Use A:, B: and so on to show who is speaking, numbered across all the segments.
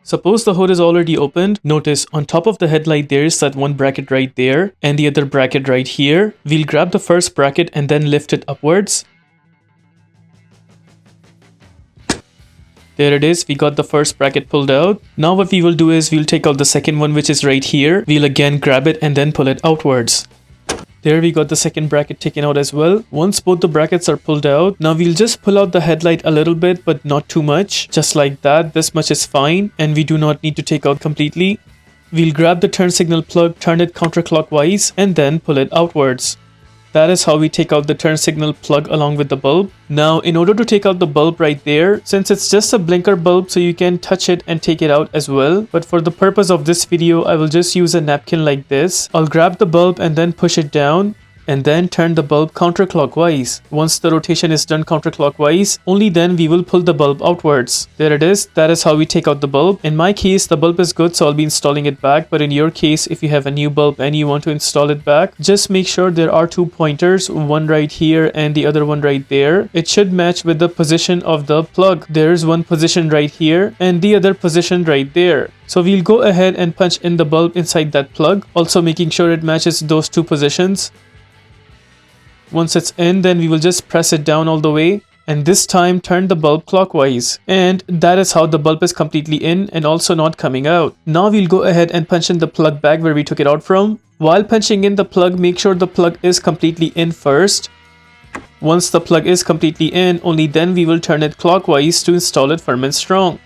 A: Suppose the hood is already opened. Notice on top of the headlight there is that one bracket right there and the other bracket right here. We'll grab the first bracket and then lift it upwards. There it is, we got the first bracket pulled out. Now what we will do is we'll take out the second one, which is right here. We'll again grab it and then pull it outwards. There we got the second bracket taken out as well. Once both the brackets are pulled out, now we'll just pull out the headlight a little bit, but not too much. Just like that, this much is fine and we do not need to take out completely. We'll grab the turn signal plug, turn it counterclockwise and then pull it outwards. That is how we take out the turn signal plug along with the bulb. Now, in order to take out the bulb right there, since it's just a blinker bulb, so you can touch it and take it out as well. But for the purpose of this video, I will just use a napkin like this. I'll grab the bulb and then push it down and then turn the bulb counterclockwise. Once the rotation is done counterclockwise, only then we will pull the bulb outwards. There it is. That is how we take out the bulb. In my case, the bulb is good, so I'll be installing it back. But in your case, if you have a new bulb and you want to install it back, just make sure there are two pointers, one right here and the other one right there. It should match with the position of the plug. There is one position right here and the other position right there. So we'll go ahead and punch in the bulb inside that plug, also making sure it matches those two positions. Once it's in, then we will just press it down all the way and this time turn the bulb clockwise. And that is how the bulb is completely in and also not coming out. Now we'll go ahead and punch in the plug back where we took it out from. While punching in the plug, make sure the plug is completely in first. Once the plug is completely in, only then we will turn it clockwise to install it firm and strong.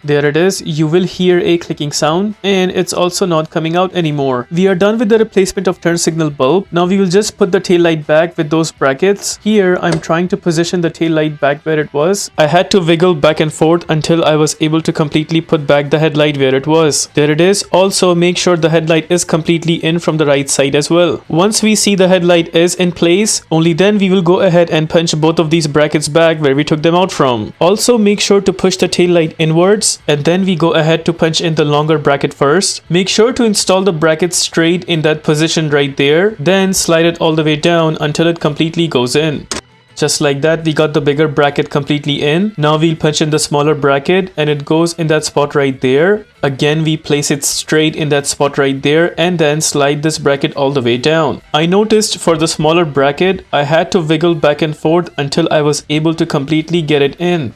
A: There it is, you will hear a clicking sound and it's also not coming out anymore. We are done with the replacement of turn signal bulb. Now we will just put the tail light back with those brackets. Here I'm trying to position the tail light back where it was. I had to wiggle back and forth until I was able to completely put back the headlight where it was. There it is. Also make sure the headlight is completely in from the right side as well. Once we see the headlight is in place, only then we will go ahead and punch both of these brackets back where we took them out from. Also make sure to push the tail light inwards and then we go ahead to punch in the longer bracket first. Make sure to install the bracket straight in that position right there, then slide it all the way down until it completely goes in. Just like that, we got the bigger bracket completely in. Now we'll punch in the smaller bracket and it goes in that spot right there. Again, we place it straight in that spot right there and then slide this bracket all the way down. I noticed for the smaller bracket, I had to wiggle back and forth until I was able to completely get it in.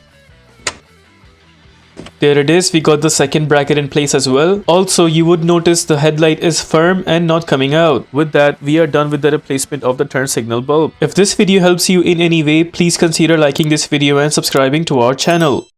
A: There it is, we got the second bracket in place as well. Also, you would notice the headlight is firm and not coming out. With that, we are done with the replacement of the turn signal bulb. If this video helps you in any way, please consider liking this video and subscribing to our channel.